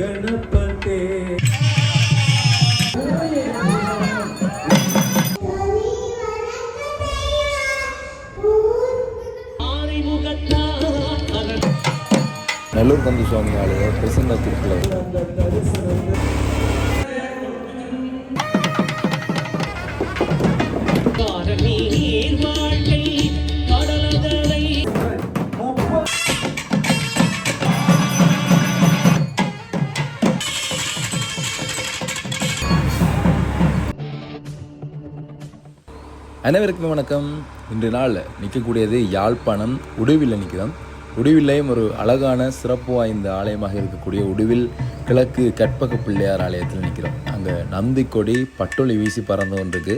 गणपते நல்லூர் கந்த சுவாமி ஆலய பிரசன்ன திருக்குளை அனைவருக்கும் வணக்கம். இன்று நாள் நிற்கக்கூடியது யாழ்ப்பாணம் உடுவில் நிற்கிறோம். உடுவில்லையும் ஒரு அழகான சிறப்பு வாய்ந்த ஆலயமாக இருக்கக்கூடிய உடுவில் கிழக்கு கற்பக பிள்ளையார் ஆலயத்தில் நிற்கிறோம். அங்கே நந்தி கொடி பட்டொலி வீசி பறந்து கொண்டிருக்கு.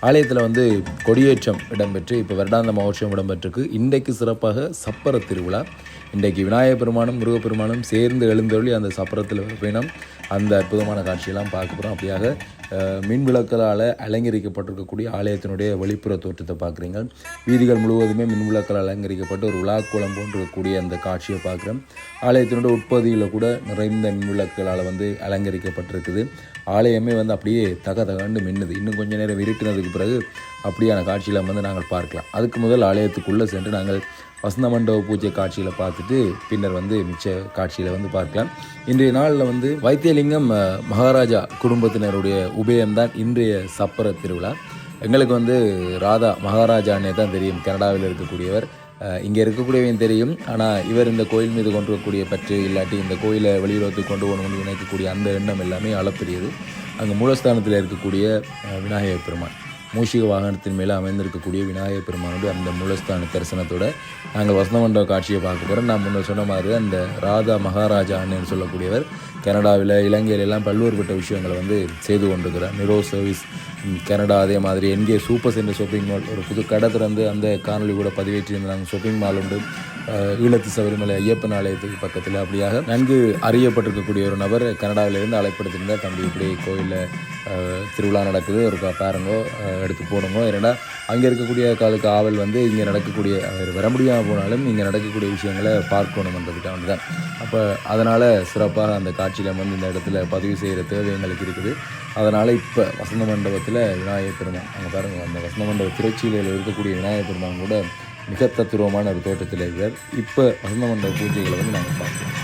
ஆலயத்தில் கொடியேற்றம் இடம்பெற்று இப்போ வருடாந்த மகோற்சவம் இடம்பெற்றிருக்கு. இன்றைக்கு சிறப்பாக சப்பர திருவிழா. இன்றைக்கு விநாயகப் பெருமானும் முருகப்பெருமானும் சேர்ந்து எழுந்தொழி அந்த சப்பரத்தில் பயணம் அந்த அற்புதமான காட்சியெல்லாம் பார்க்க போகிறோம். அப்படியாக மின் விளக்களால் அலங்கரிக்கப்பட்டிருக்கக்கூடிய ஆலயத்தினுடைய வெளிப்புற தோற்றத்தை பார்க்குறீங்க. வீதிகள் முழுவதுமே மின் விளக்களால் அலங்கரிக்கப்பட்டு ஒரு விழாக்கோலம் போன்றிருக்கக்கூடிய அந்த காட்சியை பார்க்குறோம். ஆலயத்தினுடைய உட்பகுதியில் கூட நிறைந்த மின் விளக்குகளால் அலங்கரிக்கப்பட்டிருக்குது. ஆலயமே அப்படியே தகண்டு மின்னுது. இன்னும் கொஞ்சம் நேரம் இருட்டினதுக்கு பிறகு அப்படியான காட்சியில் நாங்கள் பார்க்கலாம். அதுக்கு முதல் ஆலயத்துக்குள்ளே சென்று நாங்கள் வசந்த மண்டப பூஜை காட்சியில் பார்த்துட்டு பின்னர் மிச்ச காட்சியில் பார்க்கலாம். இன்றைய நாளில் வைத்தியலிங்கம் மகாராஜா குடும்பத்தினருடைய உபயம்தான் இன்றைய சப்பர திருவிழா. எங்களுக்கு ராதா மகாராஜானே தான் தெரியும், கனடாவில் இருக்கக்கூடியவர். இங்கே இருக்கக்கூடியவையும் தெரியும். ஆனால் இவர் இந்த கோயில் மீது கொண்டிருக்கக்கூடிய பற்று இல்லாட்டி இந்த கோயிலை வெளியுறவுக்கு கொண்டு போகணும்னு நினைக்கக்கூடிய அந்த எண்ணம் எல்லாமே அளப்பெரியது. அங்கே மூலஸ்தானத்தில் இருக்கக்கூடிய விநாயகப் பெருமான் மூஷிக வாகனத்தின் மேலே அமைந்திருக்கக்கூடிய விநாயகப் பெருமானோடு அந்த மூலஸ்தான தரிசனத்தோடு நாங்கள் வசந்த மண்டப காட்சியை பார்க்க போகிறோம். நான் முன்ன சொன்ன மாதிரி அந்த ராதா மகாராஜா அண்ணன் சொல்லக்கூடியவர் கனடாவில் இலங்கையிலெல்லாம் பல்வேறுபட்ட விஷயங்களை செய்து கொண்டிருக்கிறார். நிரோ சர்வீஸ் கனடா, அதே மாதிரி என்கே சூப்பர் சென்டர் ஷாப்பிங் மால் ஒரு புது கடை திறந்து அந்த காணொலி கூட பதிவேற்றியிருந்தாங்க. ஷாப்பிங் மால் உண்டு ஈழத்து சபரிமலை ஐயப்பன் ஆலயத்துக்கு பக்கத்தில். அப்படியாக நன்கு அறியப்பட்டிருக்கக்கூடிய ஒரு நபர் கனடாவிலிருந்து அழைப்படுத்திருந்தார். தம்பி இப்படி கோயிலில் திருவிழா நடக்குது, ஒரு பாருங்கோ, எடுத்து போடுங்க. ஏன்னா அங்கே இருக்கக்கூடிய காலுக்கு ஆவல் இங்கே நடக்கக்கூடிய வர முடியாமல் போனாலும் இங்கே நடக்கக்கூடிய விஷயங்களை பார்க்கணுன்றதுக்காக தான். அப்போ அதனால் சிறப்பாக அந்த காட்சியில் இந்த இடத்துல பதிவு செய்கிற தேவை எங்களுக்கு இருக்குது. அதனால் இப்போ வசந்த மண்டபத்தில் விநாயகப் பெருமான் அங்கே பாருங்கள், அந்த வசந்த மண்டப திருச்சியில் இருக்கக்கூடிய விநாயகப் பெருமான் கூட மிக தத்துருவமான ஒரு தோட்டத்தில் இருக்கிறார். இப்போ வசந்த மண்டப பூஜைகளை நாங்கள் பார்க்கலாம்.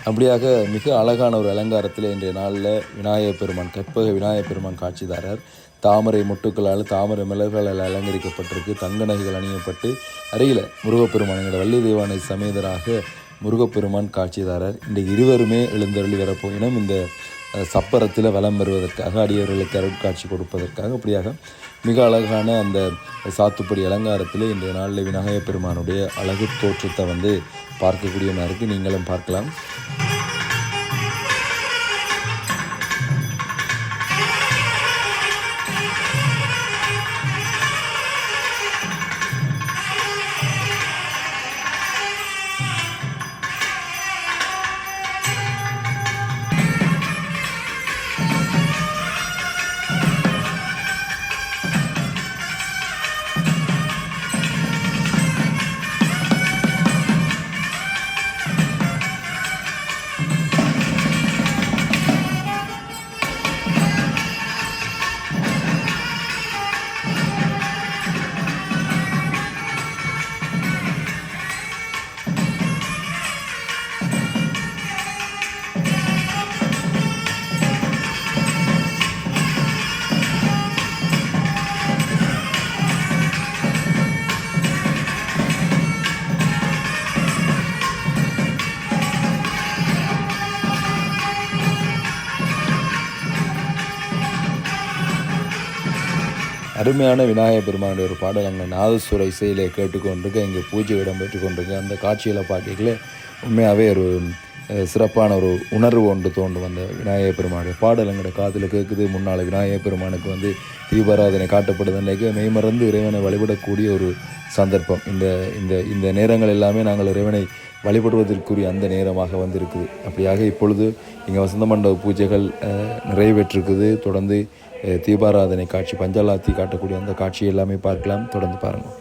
அப்படியாக மிக அழகான ஒரு அலங்காரத்தில் இன்றைய நாளில் விநாயகப் பெருமான் கற்பக விநாயகப் பெருமான் காட்சிதாரர். தாமரை மொட்டுக்களால் தாமரை மலர்களால் அலங்கரிக்கப்பட்டிருக்கு. தங்க நகைகள் அணியப்பட்டு அருகில் முருகப்பெருமான் எங்களோட வள்ளி தெய்வானை சமேதராக முருகப்பெருமான் காட்சிதாரர். இன்றைக்கு இருவருமே எழுந்தருளி வரப்போயினும் இந்த சப்பரத்தில் வலம் வருவதற்காக அடியவர்களுக்கு அருட்காட்சி கொடுப்பதற்காக. அப்படியாக மிக அழகான அந்த சாத்துப்படி அலங்காரத்தில் இன்றைய நாளில் விநாயகப் பெருமானுடைய அழகு தோற்றத்தை பார்க்கக்கூடிய நேரத்தில் நீங்களும் பார்க்கலாம். அருமையான விநாயகப் பெருமானுடைய ஒரு பாடல் அங்கே நாதஸ்வர இசையில் கேட்டுக்கொண்டிருக்க இங்கே பூஜை இடம்பெற்று கொண்டிருக்கு. அந்த காட்சியில் பார்க்கல உண்மையாகவே ஒரு சிறப்பான ஒரு உணர்வு ஒன்று தோண்டு வந்த விநாயகப் பெருமானுடைய பாடல் எங்களோட காதில் கேட்குது. முன்னால் விநாயகப் பெருமானுக்கு வந்து தீபாராதனை காட்டப்படுதுன்றைக்கு மெய்மறந்து இறைவனை வழிபடக்கூடிய ஒரு சந்தர்ப்பம். இந்த இந்த இந்த நேரங்கள் எல்லாமே நாங்கள் இறைவனை வழிபடுவதற்குரிய அந்த நேரமாக வந்து இருக்குது. அப்படியாக இப்பொழுது இங்கே வசந்த மண்டப பூஜைகள் நிறைவேற்றிருக்குது. தொடர்ந்து தீபாராதனை காட்சி, பஞ்சாலாத்தி காட்டக்கூடிய அந்த காட்சி எல்லாமே பார்க்கலாம். தொடர்ந்து பாருங்கள்.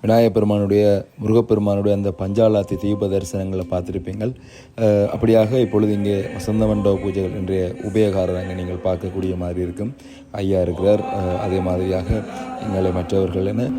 விநாயகப் பெருமானுடைய, முருகப்பெருமானுடைய அந்த பஞ்சாலாத்தி தீப தரிசனங்களை பார்த்துருப்பீங்கள். அப்படியாக இப்பொழுது இங்கே வசந்த மண்டப பூஜைகள் இன்றைய உபயகாரர் அங்கே நீங்கள் பார்க்கக்கூடிய மாதிரி இருக்கும். ஐயா இருக்கிறார். அதே மாதிரியாக எங்களை மற்றவர்கள் என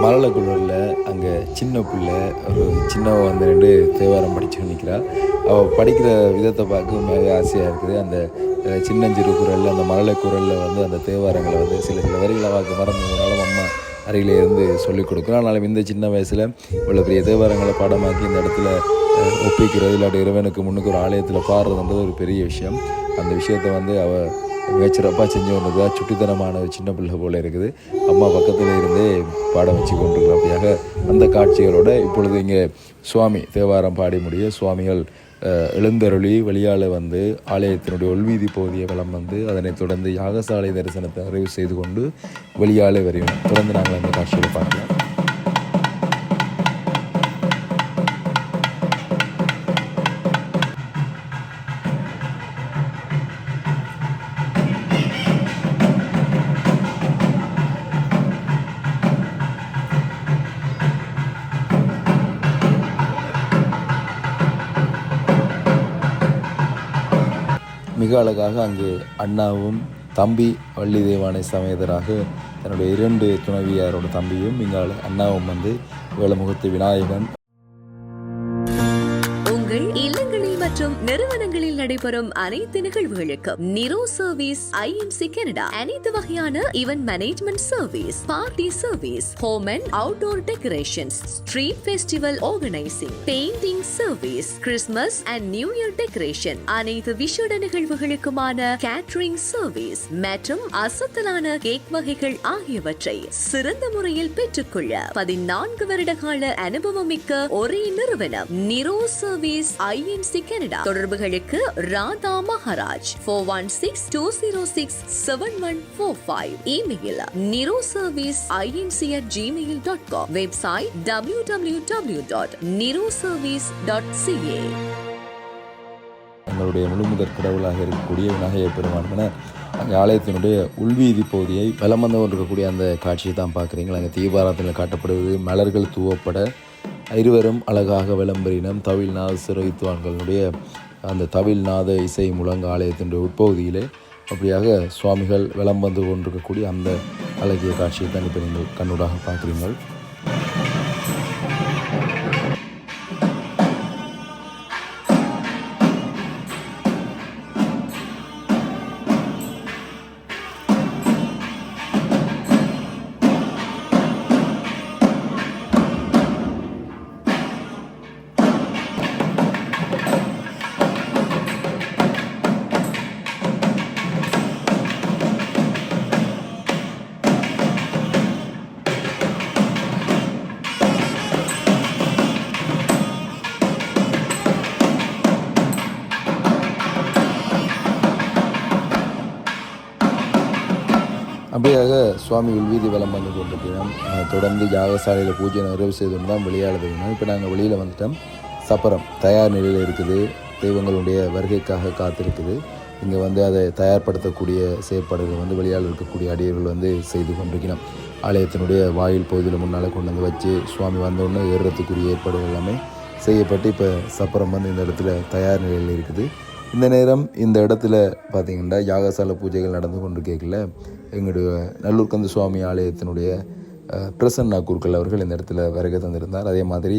மரளக்குள்ளூரில் அங்கே சின்ன பிள்ளை ஒரு சின்னவ வந்து ரெண்டு தேவாரம் படித்து நிற்கிறாள். அவள் படிக்கிற விதத்தை பார்க்க மிக ஆசையாக இருக்குது. அந்த சின்னஞ்சிறு குரலில், அந்த மரளை குரலில் வந்து அந்த தேவாரங்களை வந்து சில வரிகளை வாக்கு மறந்துனாலும் அம்மா அருகிலே இருந்து சொல்லிக் கொடுக்குறோம். ஆனாலும் இந்த சின்ன வயசில் இவ்வளோ பெரிய தேவாரங்களை பாடமாக்கி இந்த இடத்துல ஒப்பிக்கிறது, இல்லாட்டி இறைவனுக்கு முன்னுக்கு ஒரு ஆலயத்தில் பாடுறதுன்றது ஒரு பெரிய விஷயம். அந்த விஷயத்தை வந்து அவள் மிகச்சிறப்பாக செஞ்சு கொண்டிருக்கா. சுட்டித்தனமான ஒரு சின்ன பிள்ளை போல் இருக்குது. அம்மா பக்கத்தில் இருந்தே பாடம் வச்சு கொண்டிருக்கிறோம். அப்படியாக அந்த காட்சிகளோட இப்பொழுது இங்கே சுவாமி தேவாரம் பாடி முடிய சுவாமிகள் எழுந்தருளி வழியால் வந்து ஆலயத்தினுடைய உள்வீதி பகுதியை வலம் வந்து அதனைத் தொடர்ந்து யாகசாலை தரிசனத்தை நிறைவு செய்து கொண்டு வெளியாலே வரையும். தொடர்ந்து நாங்கள் அந்த காட்சிகளை பார்க்கலாம். மிக அழகாக அங்கு அண்ணாவும் தம்பி வள்ளி தேவானை சமேதராக தன்னுடைய 2 துணைவியாரோட தம்பியும் இங்கே அண்ணாவும் வந்து வேலமுகத்து விநாயகன். உங்கள் இல்லங்களில் மற்றும் நிறுவனங்களில் நடைபெறும் அனைத்து நிகழ்வுகளுக்கும் நிரோ சர்வீஸ் ஐஎன்சி கனடா அனைத்து வகையான event management service, party service, home and outdoor decorations, street festival organising, painting service, Christmas and new year decoration, அனைத்து விசேட நிகழ்வுகளுக்குமான கேட்டரிங் சர்வீஸ் மற்றும் அசத்தலான கேக் வகைகள் ஆகியவற்றை சிறந்த முறையில் பெற்றுக்கொள்ள 14 வருட கால அனுபவமிக்க ஒரே நிறுவனம் நிரோ சர்வீஸ் ஐஎன்சி கனடா. தொடர்புகளுக்கு Radha Maharaj 4162067145. Email niroserviceinc@gmail.com. Website www.niroservice.ca. எங்களுடைய முழுமுதற் கடவுளாக இருக்கக்கூடிய விநாயகப் பெருமான் அங்கே ஆலயத்தினுடைய உள்வீதி பகுதியை வலம் வந்து கொண்டிருக்கக்கூடிய அந்த காட்சியை தான் பார்க்குறீங்களா. அங்கே தீபாராதனையில் காட்டப்படுவது மலர்கள் தூவப்பட இருவரும் அழகாக விளம்பரினம் தவில் நாசர் வைத்துவான்களுடைய அந்த தவில் நாத இசை முழங்க ஆலயத்தின் உட்பகுதியிலே அப்படியாக சுவாமிகள் விளம் வந்து கொண்டிருக்கக்கூடிய அந்த அழகிய காட்சியை தான் இப்போ நீங்கள் கண்ணூடாக பார்க்குறீங்கள். அப்படியாக சுவாமி உள்வீதி வலம் வந்து கொண்டிருக்கிறோம். தொடர்ந்து யாகசாலையில் பூஜை நிறைவு செய்து தான் வெளியாடுதுன்னா இப்போ நாங்கள் வெளியில் வந்துட்டோம். சப்பரம் தயார் நிலையில் இருக்குது. தெய்வங்களுடைய வருகைக்காக காத்திருக்குது. இங்கே வந்து அதை தயார்படுத்தக்கூடிய செயற்பாடுகள் வந்து வெளியால் இருக்கக்கூடிய அடியர்கள் வந்து செய்து கொண்டிருக்கிறோம். ஆலயத்தினுடைய வாயில் பகுதியில் முன்னால் கொண்டு வந்து வச்சு சுவாமி வந்தோடனே ஏறுறதுக்குரிய ஏற்பாடுகள் எல்லாமே செய்யப்பட்டு இப்போ சப்பரம் வந்து இந்த இடத்துல தயார் நிலையில் இருக்குது. இந்த நேரம் இந்த இடத்துல பார்த்திங்கன்னா யாகசாலை பூஜைகள் நடந்து கொண்டு கேட்கல எங்களுடைய நல்லூர் கந்த சுவாமி ஆலயத்தினுடைய பிரசன்னா குருக்கள் அவர்கள் இந்த இடத்துல வருகை தந்திருந்தார். அதே மாதிரி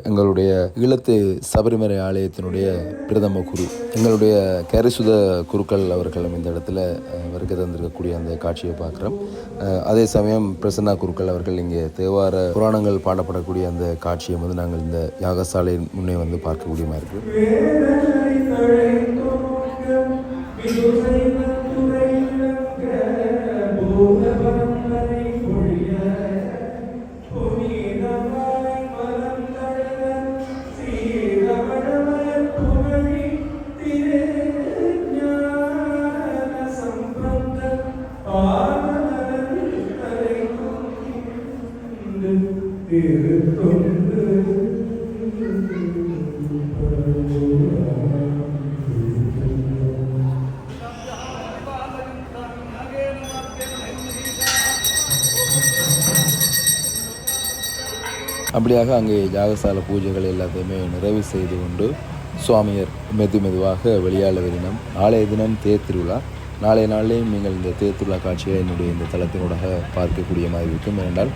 எங்களுடைய ஈழத்து சபரிமலை ஆலயத்தினுடைய பிரதம குரு எங்களுடைய கரிசுத குருக்கள் அவர்களும் இந்த இடத்துல வருகை தந்திருக்கக்கூடிய அந்த காட்சியை பார்க்குறோம். அதே சமயம் பிரசன்னா குருக்கள் அவர்கள் இங்கே தேவார புராணங்கள் பாடப்படக்கூடிய அந்த காட்சியை வந்து நாங்கள் இந்த யாகசாலையின் முன்னே வந்து பார்க்கக்கூடிய மாதிரி இருக்குது. அப்படியாக அங்கே யாகசால பூஜைகள் எல்லாத்தையுமே நிறைவு செய்து கொண்டு சுவாமியர் மெதுவாக வெளியாள வருகினோம். நாளைய தினம் தேர் திருவிழா. நாளைய நாளிலேயும் நீங்கள் இந்த தேர் திருவிழா காட்சியை என்னுடைய இந்த தளத்தினூடாக பார்க்கக்கூடிய மாதிரி இருக்கும். ஏனென்றால்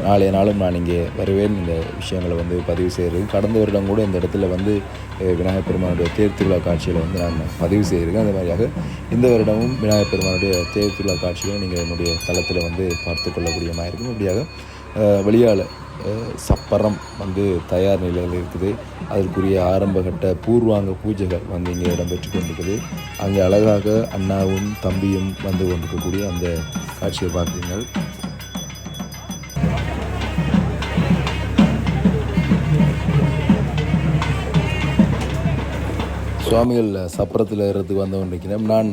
நாளைய நாளும் நான் இங்கே வருவேன். இந்த விஷயங்களை வந்து பதிவு செய்கிறது. கடந்த வருடம் கூட இந்த இடத்துல வந்து விநாயகப் பெருமானுடைய தேர் திருவிழா காட்சியில் வந்து நான் பதிவு செய்திருக்கேன். அந்த மாதிரியாக இந்த வருடமும் விநாயகப் பெருமானுடைய தேர் திருவிழா காட்சியை நீங்கள் என்னுடைய தளத்தில் வந்து பார்த்து கொள்ளக்கூடிய மாதிரி இருக்கும். அப்படியாக வெளியால் சப்பரம் வந்து தயார் நிலையில் இருக்குது. அதற்குரிய ஆரம்பகட்ட பூர்வாங்க பூஜைகள் வந்து இங்கே இடம்பெற்று கொண்டிருக்குது. அங்கே அழகாக அண்ணாவும் தம்பியும் வந்து கொண்டிருக்கக்கூடிய அந்த காட்சியை பார்த்தீங்கள். சுவாமிகள் சப்பரத்தில் ஏறதுக்கு வந்து கொண்டிருக்கிறேன். நான்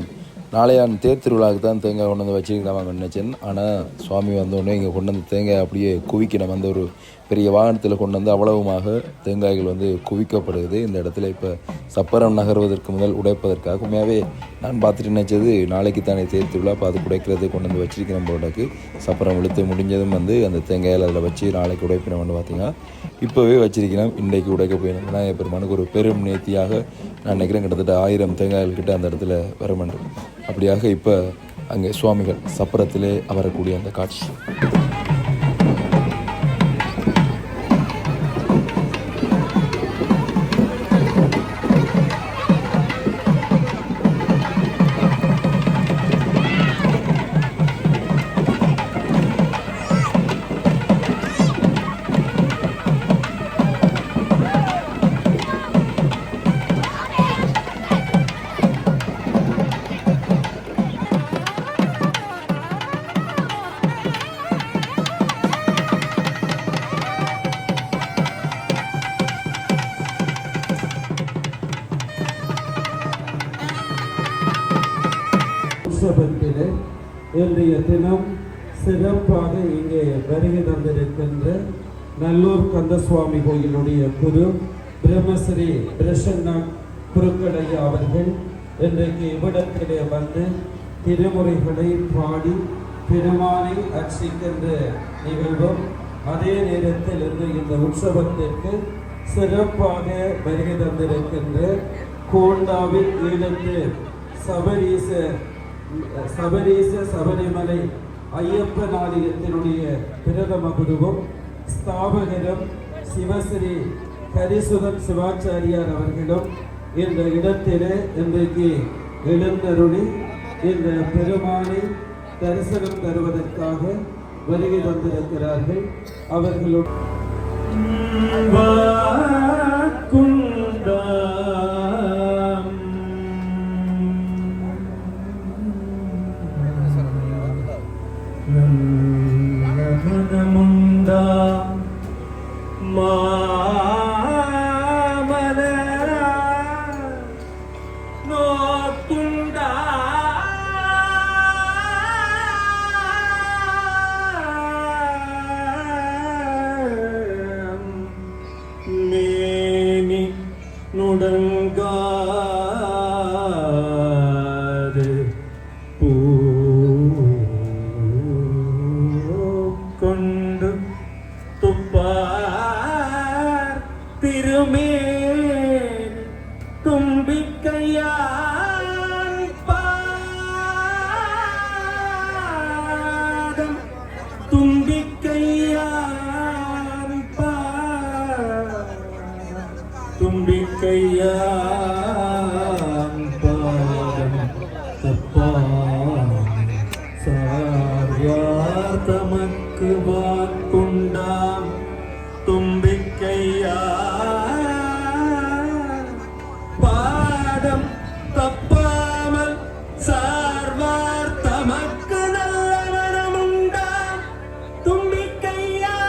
நாளையான் தேர் திருவிழாவுக்கு தான் தேங்காய் கொண்டு வந்து வச்சுருக்கலாமான்னு நினச்சேன். ஆனால் சுவாமி வந்தோடனே இங்கே கொண்டு வந்து தேங்காய் அப்படியே குவிக்கணும். வந்து ஒரு பெரிய வாகனத்தில் கொண்டு வந்து அவ்வளவுமாக தேங்காய்கள் வந்து குவிக்கப்படுகிறது. இந்த இடத்துல இப்போ சப்பரம் நகர்வதற்கு முதல் உடைப்பதற்காக உண்மையாகவே நான் பார்த்துட்டு நினச்சது நாளைக்கு தானே தேர் திருவிழா பார்த்து உடைக்கிறது கொண்டு வந்து வச்சிருக்கிறேன் போட்டாக்கு. சப்பரம் இழுத்து முடிஞ்சதும் வந்து அந்த தேங்காயில் அதில் வச்சு நாளைக்கு உடைப்பினோம்னு பார்த்தீங்கன்னா இப்போவே வச்சிருக்கிறேன். இன்றைக்கு உடைக்க போயிடும். விநாயகப் பெருமானுக்கு ஒரு பெரும் நேர்த்தியாக நான் நினைக்கிறேன் கிட்டத்தட்ட 1000 தேங்காய்கள் கிட்ட அந்த இடத்துல வர வேண்டும். அப்படியாக இப்போ அங்கே சுவாமிகள் சப்பரத்திலே வரக்கூடிய அந்த காட்சி. உற்சவத்திலே இன்றைய தினம் சிறப்பாக இங்கே வருகை தந்திருக்கின்ற நல்லூர் கந்தசுவாமி கோயிலுடைய குரு பிரம்மஸ்ரீ பிரசன்னா குருக்களையா அவர்கள் இன்றைக்கு இவ்விடத்திலே வந்து திருமுறைகளை பாடி பெருமானை அர்ச்சிக்கின்ற நிகழ்வும் அதே நேரத்தில் இந்த உற்சவத்திற்கு சிறப்பாக வருகை தந்திருக்கின்ற கோண்டாவில் ஈழத்து சபரீச சபரிமலை ஐயப்பன் ஆலயத்தினுடைய பிரதம குருவும் ஸ்தாபகரும் சிவஸ்ரீ ஹரிசுதன் சிவாச்சாரியார் அவர்களும் இந்த இடத்திலே இன்றைக்கு எழுந்தருளி இந்த பெருமானை தரிசனம் தருவதற்காக வருகை தந்திருக்கிறார்கள். அவர்களுடைய நுடங்காது பூ கொண்டு துப்பார் திருமேல் தும்பிக்கையான் பாதம் தும்பிக்கையான் தும்பிக்கையான் பாதம் தப்பா சார்யார் தமக்கு வாக்குண்டாம் தும்பிக்கையான் பாதம் தப்பாமல் சார்வார் தமக்கு நல்ல மனமுண்டாம் தும்பிக்கையான்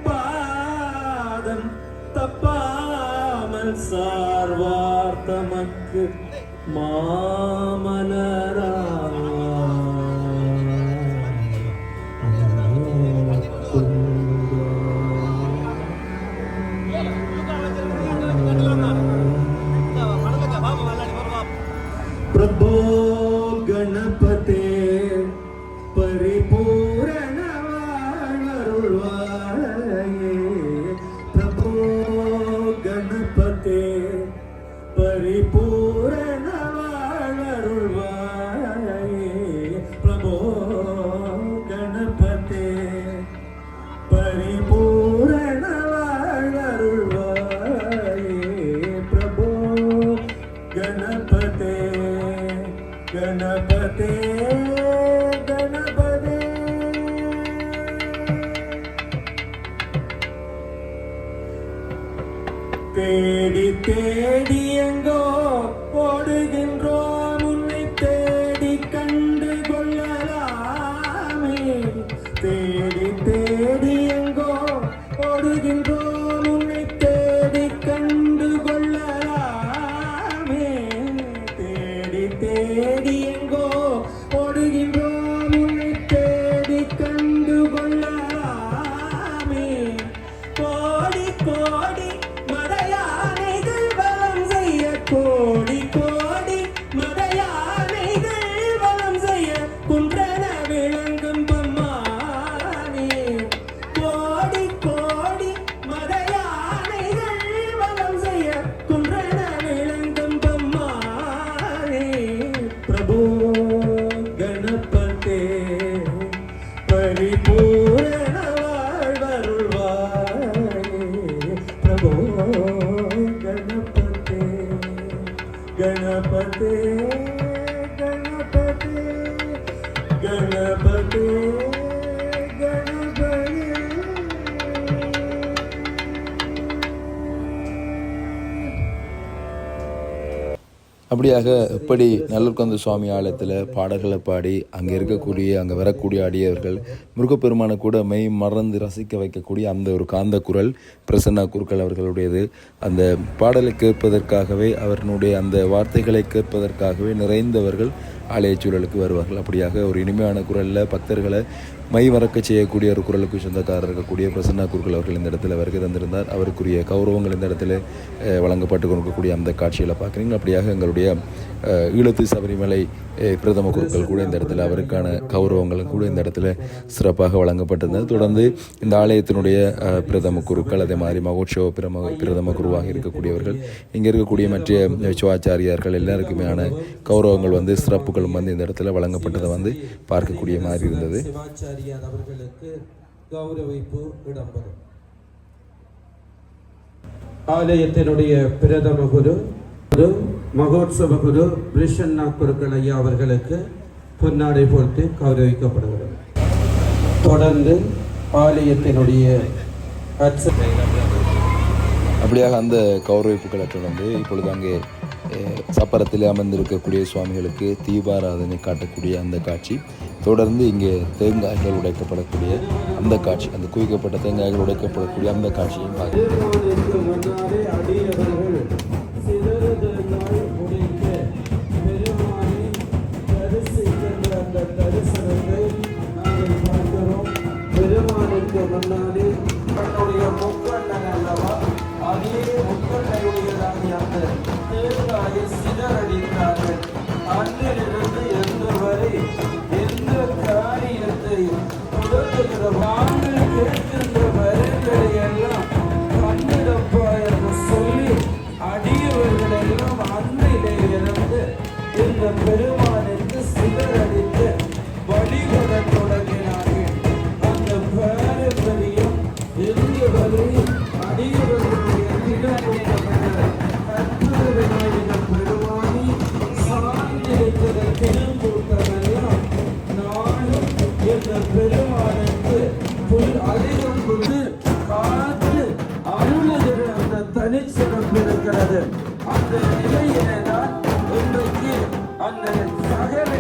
பாதம் தப்பாமல் சார்வார் தமக்கு மாமலரா பிரபோ கணபதே பரிபூரண வாழ்வருள்வாயே பிரபோ கணபதே பரிபூரண வாழ்வருள்வாயே பிரபோ கணபதே பரிபூரண வாழ்வருள்வாயே பிரபோ கணபதே கணபதே கணபதே தேடி தேடி எங்கோ ஓடுகின்றோம் உன்னை தேடி கண்டு கொள்ளலாமே தேடி தேடி எங்கோ ஓடுகின்றோம் உன்னை தேடி கண்டு கொள்ளலாமே தேடி தேடி எங்கோ ஓடுகின்றோம் உன்னை தேடி கண்டு கொள்ளலாமே கோடி கோடி மடையானைகள் வலம் செய்ய கோடி கோடி மடையானைகள் வலம் செய்ய குன்றன விளங்கும் பம்மானே கோடி கோடி மடையானைகள் வலம் செய்ய குன்றன விளங்கும் பம்மானே பிரபு கணபதே பரிபூரண வாழ்வருள்வாயே பிரபு கணபதே கணபதே கணபதே கணபதே கணபதே. அப்படியாக எப்படி நல்லூர்கந்த சுவாமி ஆலயத்தில் பாடல்களை பாடி அங்கே வரக்கூடிய அடியவர்கள் முருகப்பெருமானை கூட மெய் மறந்து ரசிக்க வைக்கக்கூடிய அந்த ஒரு காந்த குரல் பிரசன்னா குருக்கள் அவர்களுடையது. அந்த பாடலை கேட்பதற்காகவே அவர்களுடைய அந்த வார்த்தைகளை கேட்பதற்காகவே நிறைந்தவர்கள் ஆலய சூழலுக்கு வருவார்கள். அப்படியாக ஒரு இனிமையான குரலில் பக்தர்களை மை மறக்க செய்யக்கூடிய ஒரு குரலுக்கு சொந்தக்காரர் இருக்கக்கூடிய பிரசன்னா குருக்கள் அவர்கள் இந்த இடத்துல வருகை தந்திருந்தார். அவருக்குரிய கௌரவங்கள் இந்த இடத்துல வழங்கப்பட்டு கொடுக்கக்கூடிய அந்த காட்சிகளை பார்க்குறீங்க. அப்படியாக எங்களுடைய ஈழத்து சபரிமலை பிரதம குருக்கள் கூட இந்த இடத்துல அவருக்கான கௌரவங்களும் கூட இந்த இடத்துல சிறப்பாக வழங்கப்பட்டிருந்தது. தொடர்ந்து இந்த ஆலயத்தினுடைய பிரதம குருக்கள், அதே மாதிரி மகோற்சவ பிரதம குருவாக இருக்கக்கூடியவர்கள், இங்கே இருக்கக்கூடிய மற்ற சிவாச்சாரியார்கள் எல்லாருக்குமையான கௌரவங்கள் வந்து சிறப்புகளும் வந்து இந்த இடத்துல வழங்கப்பட்டதை வந்து பார்க்கக்கூடிய மாதிரி இருந்தது. சிவாச்சாரியார் அவர்களுக்கு கௌரவிப்பு இடம்பெறும். ஆலயத்தினுடைய பிரதம குரு மகோத்சவ குரு பிரசன்னா குருக்கள் ஐயா அவர்களுக்கு பொன்னாடை போட்டு கௌரவிக்கப்படுகிறது. தொடர்ந்து ஆலயத்தினுடைய அப்படியாக அந்த கௌரவிப்புகளை தொடர்ந்து இப்பொழுது அங்கே சப்பரத்தில் அமர்ந்திருக்கக்கூடிய சுவாமிகளுக்கு தீபாராதனை காட்டக்கூடிய அந்த காட்சி, தொடர்ந்து இங்கே தேங்காய்கள் உடைக்கப்படக்கூடிய அந்த காட்சி, அந்த குவிக்கப்பட்ட தேங்காய்கள் உடைக்கப்படக்கூடிய அந்த காட்சியும் பார்க்கிறோம். பெருமானுக்கு முன்னாடி தன்னுடைய முக்கண்ணன் அல்லவா, அதே முக்கண்ணையுடையதாகிய அந்த தேங்காயை சிதறடித்தார்கள். அன்றிலிருந்து என்று வரை எந்த காரியத்தை தொடர்கிற வாங்கள் கேட்கின்ற வரங்களை எல்லாம் கண்ணிடப்பா என்று சொல்லி அடியவர்கள் எல்லாம் அன்றிலே இருந்து இந்த பெருமானுக்கு சிதறடித்து வழிபட தொடங்கினார்கள். அந்த பாரம்பரியம் எங்கு வரை அடியவர்களுடைய திடமுட்டப்பட்ட அற்புத விநாயகர் பெருமானி சார்ந்திருக்கிற திருக்கூட்டமெல்லாம் நானும் இந்த பெருமானுக்கு அதிகம் கொண்டு காத்து அருளுகிற அந்த தனிச்சிறப்பு இருக்கிறது. அந்த நிலையிலே தான் இன்றைக்கு அந்த சகல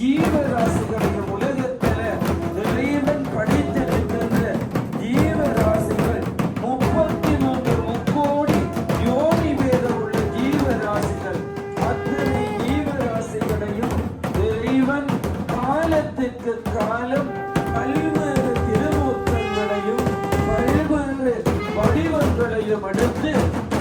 ஜீவராசிகளுடைய உலகத்தில் இறைவன் படித்திருக்கின்ற ஜீவராசிகள் 33 முக்கோடி யோனி வேதம் உள்ள ஜீவராசிகள். அத்தனை ஜீவராசிகளையும் இறைவன் காலத்திற்கு காலம் பல்வேறு திருமூர்த்தங்களையும் பல்வேறு வடிவங்களையும் எடுத்து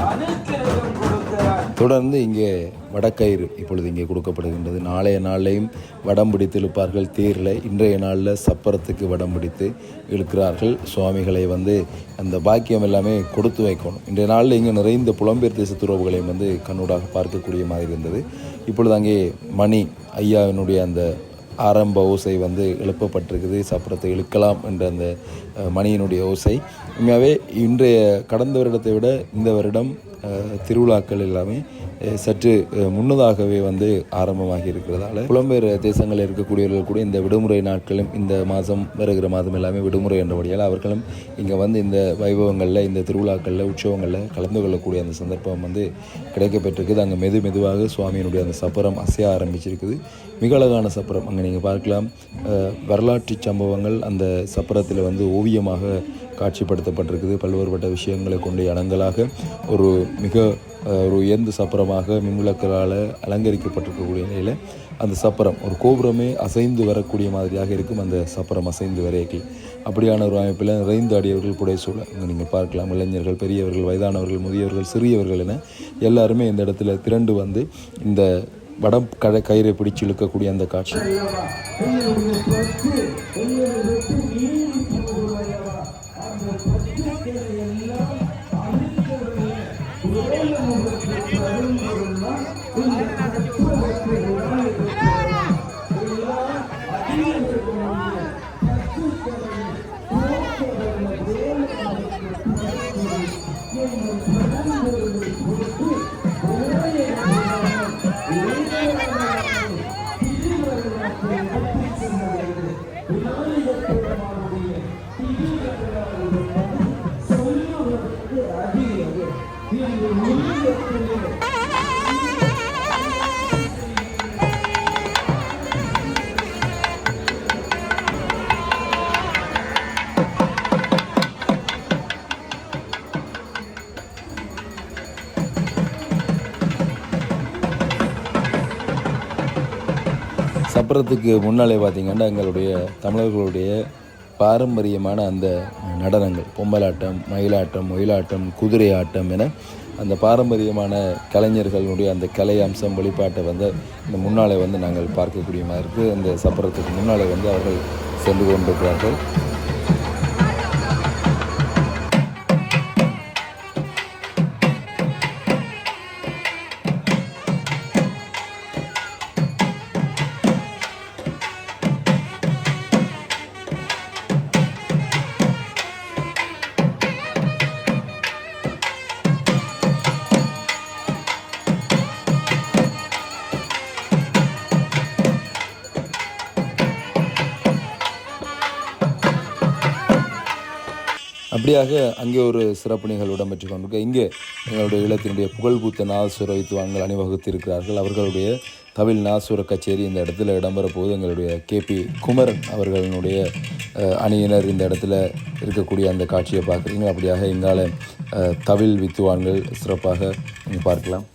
அனுக்கிரகம் கொடுக்கிறார். தொடர்ந்து இங்கே வடக்கயிறு இப்பொழுது இங்கே கொடுக்கப்படுகின்றது. நாளைய நாளையும் வடம் பிடித்து இழுப்பார்கள் தேரில். இன்றைய நாளில் சப்பரத்துக்கு வடம் பிடித்து இழுக்கிறார்கள். சுவாமிகளை வந்து அந்த பாக்கியம் எல்லாமே கொடுத்து வைக்கணும். இன்றைய நாளில் இங்கே நிறைந்த புலம்பெயர் தேச துறவுகளையும் வந்து கண்ணூடாக பார்க்கக்கூடிய மாதிரி இருந்தது. இப்பொழுது அங்கே மணி ஐயாவினுடைய அந்த ஆரம்ப ஓசை வந்து எழுப்பப்பட்டிருக்குது. சப்பரத்தை இழுக்கலாம் என்ற அந்த மணியினுடைய ஓசை உண்மையாகவே இன்றைய கடந்த வருடத்தை விட இந்த வருடம் திருவிழாக்கள் எல்லாமே சற்று முன்னதாகவே வந்து ஆரம்பமாகி இருக்கிறதால புலம்பெயர் தேசங்களில் இருக்கக்கூடியவர்கள் கூட இந்த விடுமுறை நாட்களும் இந்த மாதம் வருகிற மாதம் எல்லாமே விடுமுறை என்றபடியால் அவர்களும் இங்கே வந்து இந்த வைபவங்களில், இந்த திருவிழாக்களில், உற்சவங்களில் கலந்து கொள்ளக்கூடிய அந்த சந்தர்ப்பம் வந்து கிடைக்கப்பட்டிருக்குது. அங்கே மெதுவாக சுவாமியினுடைய அந்த சப்பரம் அசைய ஆரம்பிச்சிருக்குது. மிக அழகான சப்பரம். அங்கே நீங்கள் பார்க்கலாம் வரலாற்று சம்பவங்கள் அந்த சப்பரத்தில் வந்து ஓவியமாக காட்சிப்படுத்தப்பட்டிருக்குது. பல்வேறுபட்ட விஷயங்களை கொண்டு அடங்கலாக ஒரு மிக ஒரு உயர்ந்த சப்பரமாக மின்விளக்களால் அலங்கரிக்கப்பட்டிருக்கக்கூடிய நிலையில் அந்த சப்பரம் ஒரு கோபுரமே அசைந்து வரக்கூடிய மாதிரியாக இருக்கும். அந்த சப்பரம் அசைந்து வரைக்கும் அப்படியான ஒரு அமைப்பில் நிறைந்த அடியவர்கள் புடைசூழ நீங்கள் பார்க்கலாம். இளைஞர்கள், பெரியவர்கள், வயதானவர்கள், முதியவர்கள், சிறியவர்கள் என எல்லாருமே இந்த இடத்துல திரண்டு வந்து இந்த வடம் கயிறை பிடிச்சு இழுக்கக்கூடிய அந்த காட்சி. சப்பரத்துக்கு முன்னாலே பார்த்திங்கன்னா எங்களுடைய தமிழர்களுடைய பாரம்பரியமான அந்த நடனங்கள், பொம்மலாட்டம், மயிலாட்டம், ஒயிலாட்டம், குதிரை ஆட்டம் என அந்த பாரம்பரியமான கலைஞர்களுடைய அந்த கலை அம்சம் வெளிப்பாட்டை வந்து இந்த முன்னாலே வந்து நாங்கள் பார்க்கக்கூடிய மாதிரி இருக்குது. அந்த சப்பரத்துக்கு முன்னாலே வந்து அவர்கள் சென்று கொண்டிருக்கிறார்கள். அப்படியாக அங்கே ஒரு சிறப்பு நிகழ்வு இடம்பெற்று கொண்டிருக்க இங்கே எங்களுடைய ஈழத்தினுடைய புகழ்பூத்த நாதசுர வித்துவான்கள் அணிவகுத்து இருக்கிறார்கள். அவர்களுடைய தவில் நாதசுர கச்சேரி இந்த இடத்துல இடம்பெற போது எங்களுடைய KP குமரன் அவர்களுடைய அணியினர் இந்த இடத்துல இருக்கக்கூடிய அந்த காட்சியை பார்க்குறீங்க. அப்படியாக எங்கால தவில் வித்துவான்கள் சிறப்பாக நீங்கள் பார்க்கலாம்.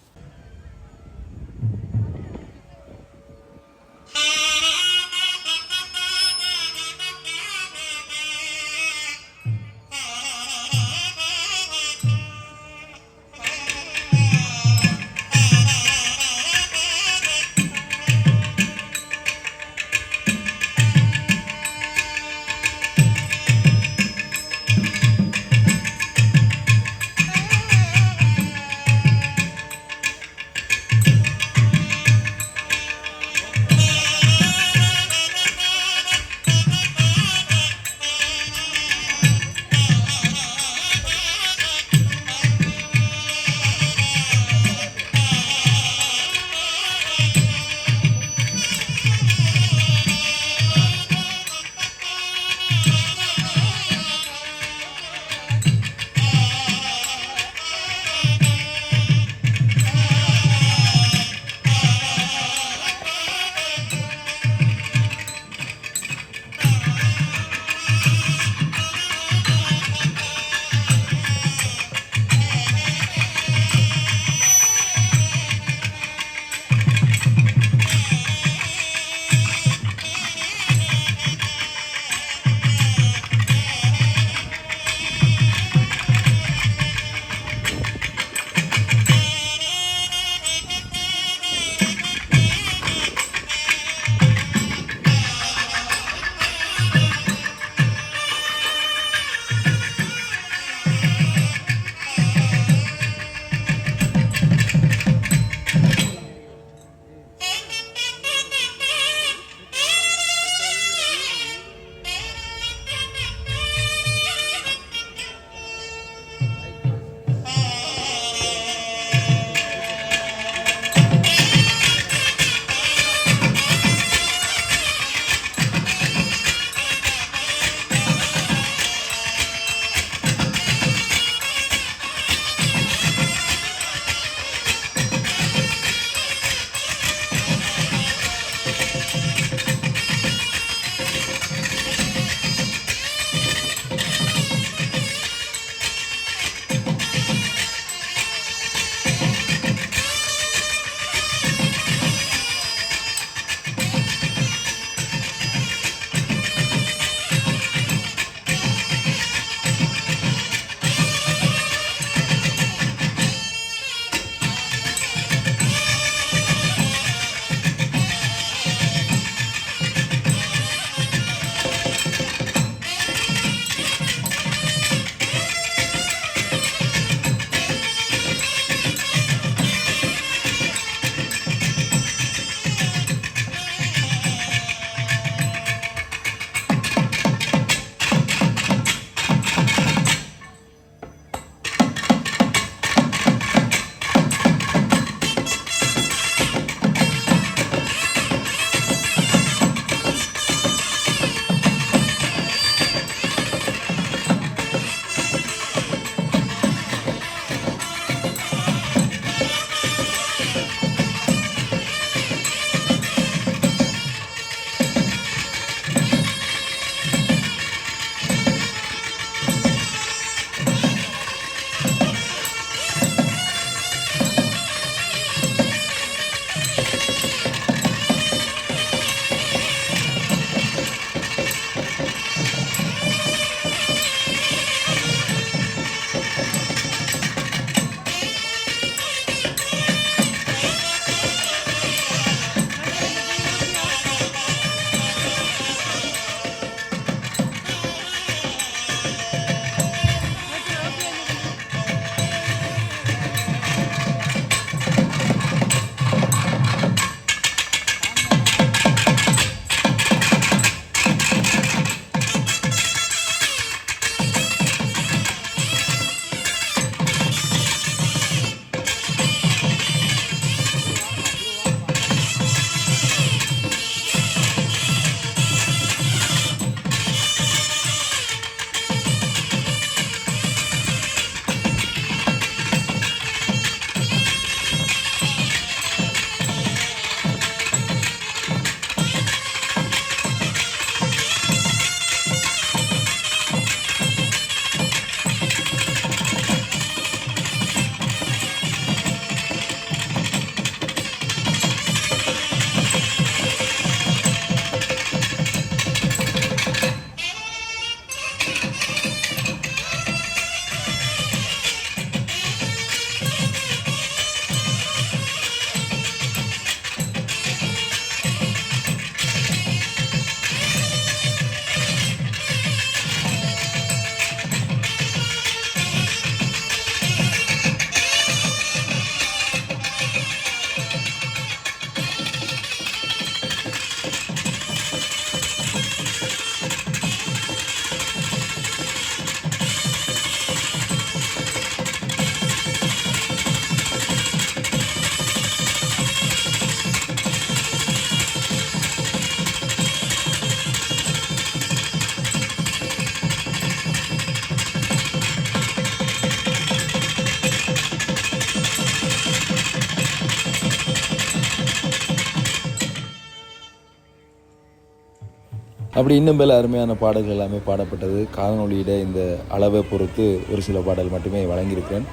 அப்படி இன்னும் பல அருமையான பாடல்கள் எல்லாமே பாடப்பட்டது. காணொளியிட இந்த அளவை பொறுத்து ஒரு சில பாடல் மட்டுமே வழங்கியிருக்கிறேன்.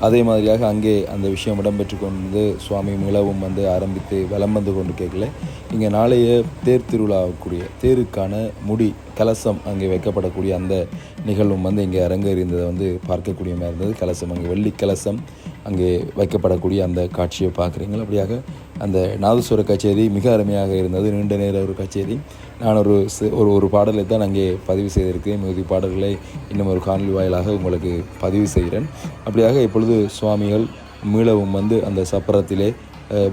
அதே மாதிரியாக அங்கே அந்த விஷயம் இடம்பெற்று கொண்டு சுவாமி மிளவும் வந்து ஆரம்பித்து வலம் வந்து கொண்டு கேட்கல. இங்கே நாளைய தேர் திருவிழாவுக்குரிய தேருக்கான முடி கலசம் அங்கே வைக்கப்படக்கூடிய அந்த நிகழ்வும் வந்து இங்கே அரங்கேறியதை வந்து பார்க்கக்கூடிய மாதிரி இருந்தது. கலசம் அங்கே வெள்ளி கலசம் அங்கே வைக்கப்படக்கூடிய அந்த காட்சியை பார்க்குறீங்களா. அப்படியாக அந்த நாதஸ்வர கச்சேரி மிக அருமையாக இருந்தது. நீண்ட நேர ஒரு கச்சேரி. நான் ஒரு பாடலை தான் அங்கே பதிவு செய்திருக்கிறேன். மிகுதி பாடல்களை இன்னும் ஒரு காணொலி வாயிலாக உங்களுக்கு பதிவு செய்கிறேன். அப்படியாக இப்பொழுது சுவாமிகள் மீளவும் வந்து அந்த சப்பரத்திலே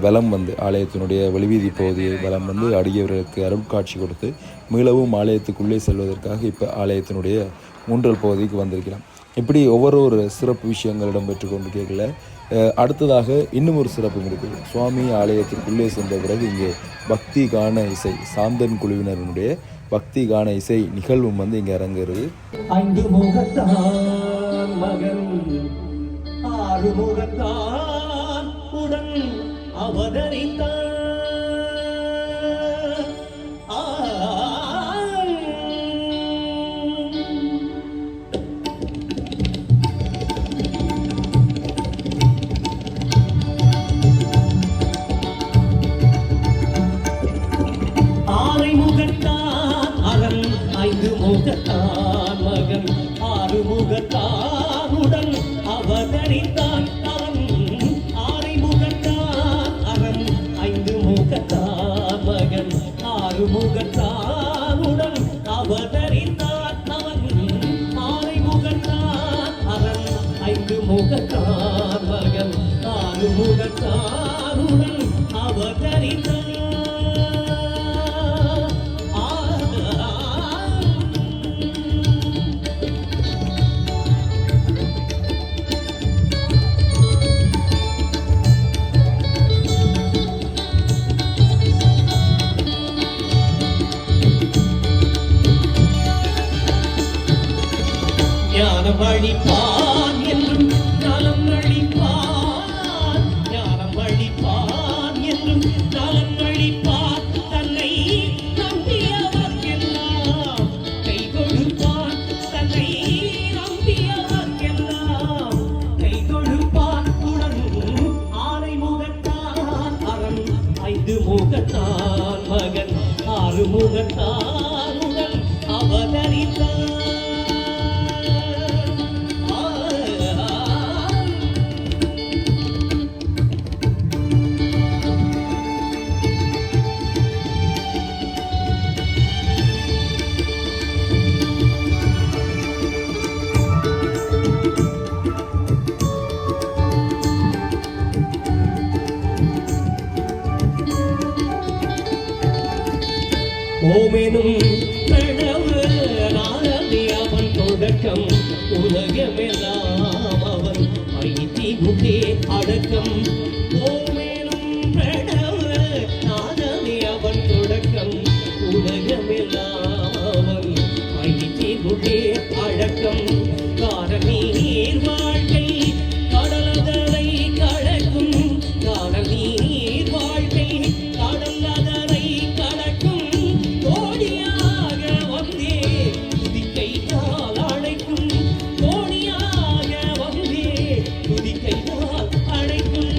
வலம் வந்து ஆலயத்தினுடைய வெளிவீதி பகுதியை வலம் வந்து அடியவர்களுக்கு அருட்காட்சி கொடுத்து மீளவும் ஆலயத்துக்குள்ளே செல்வதற்காக இப்போ ஆலயத்தினுடைய மூன்றல் பகுதிக்கு வந்திருக்கலாம். இப்படி ஒவ்வொரு சிறப்பு விஷயங்கள் இடம்பெற்று கொண்டு கேட்கல. அடுத்ததாக இன்னும் ஒரு சிறப்பும் இருக்குது. சுவாமி ஆலயத்திற்குள்ளே சென்ற பிறகு இங்கே பக்தி கான இசை சாந்தன் குழுவினருடைய பக்தி கான இசை நிகழ்வும் வந்து இங்கே அரங்கேறுது. 5 முகத்தான் மகன் 6 முகத்தான் உடன் அவதரித்தான். முகத்தான் மகன் 6 முகத்தானுடன் அவதரித்தான் அவன். 6 முகத்தான் அறம் 5 முகத்தான் மகன் 6 முகத்தானுடன் அவதரித்தான் அவன். 6 முகத்தான் அறம் 5 முகத்தான் மகன் 6 முகத்தானுடன் அவதரித்தான். ஞானம் அளிப்பான் என்றும் நலம் அளிப்பான். ஞானம் அளிப்பான் என்றும் நலம் அளிப்பான். தன்னை நம்பியவர்க்கெல்லாம் கை கொடுப்பான். தன்னை நம்பியவர்க்கெல்லாம் கை கொடுப்பான். உடன் 6 முகத்தான் அறம் 5 முகத்தான் மகன் 6 முகத்தான் உடன் அவதரித்தான். ஓமெனும் பிரணவு நாதமே அவன் தொடக்கம். உலகமெல்லாம் அவன் ஐத்திகுண்டே அடக்கம். ஓமெனும் பிரணவு நாதமே அவன் தொடக்கம். உலகமெல்லாம் அவன் ஐத்திகுண்டே அடக்கம். காரணீர் வாழ்க்கை கடலதரை கடக்கும். காரணீர் வாழ்க்கை கடலதரை கடக்கும். கோடியாக வந்தே துதிக்கை கால் அழைக்கும். கோடியாக வந்தே துதிக்கை கால் அழைக்கும்.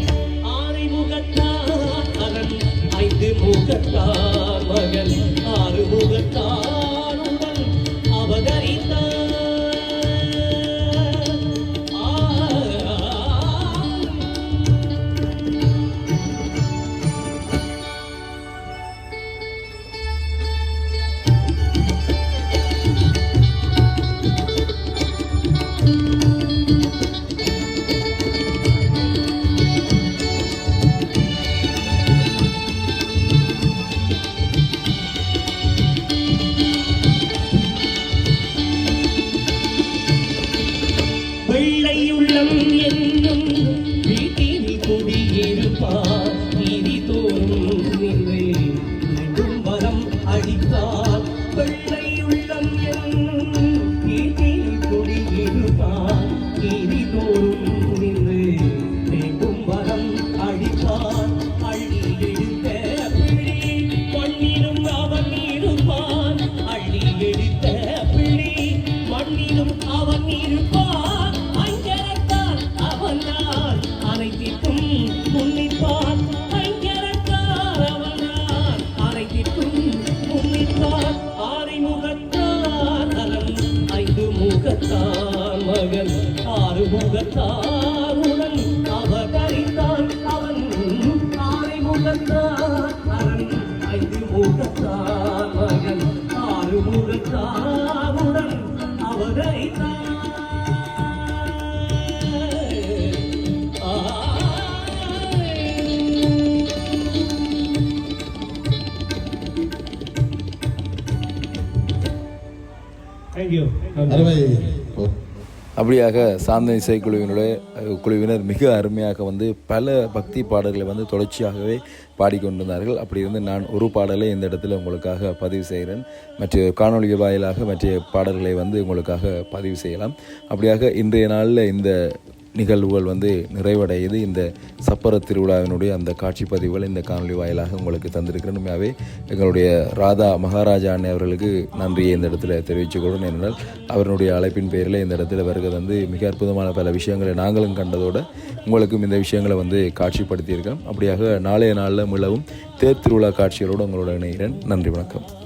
முகத்தான் மகன் ஆறு முகத்தாவுடன் அவதரித்தான். Thank you. அப்படியாக சாந்த குழுவினர் மிக அருமையாக பல பக்தி பாடல்களை தொடர்ச்சியாகவே பாடிக்கொண்டிருந்தார்கள். அப்படி இருந்து நான் ஒரு பாடலை இந்த இடத்துல உங்களுக்காக பதிவு செய்கிறேன். மற்ற காணொலி வாயிலாக மற்ற பாடல்களை உங்களுக்காக பதிவு செய்யலாம். அப்படியாக இன்றைய நாளில் இந்த நிகழ்வுகள் நிறைவடையுது. இந்த சப்பர திருவிழாவினுடைய அந்த காட்சி பதிவுகள் இந்த காணொலி வாயிலாக உங்களுக்கு தந்திருக்கிறேன். உண்மையாகவே எங்களுடைய ராதா மகாராஜா அண்ணே அவர்களுக்கு நன்றியை இந்த இடத்துல தெரிவித்துக்கொள்கிறேன். ஏனென்றால் அவருடைய அழைப்பின் பேரில் இந்த இடத்துல வருகிறது மிக அற்புதமான பல விஷயங்களை நாங்களும் கண்டதோடு உங்களுக்கும் இந்த விஷயங்களை காட்சிப்படுத்தியிருக்கோம். அப்படியாக நாளைய நாளில் மிளவும் தேர் திருவிழா காட்சிகளோடு உங்களோட இணைகிறேன். நன்றி, வணக்கம்.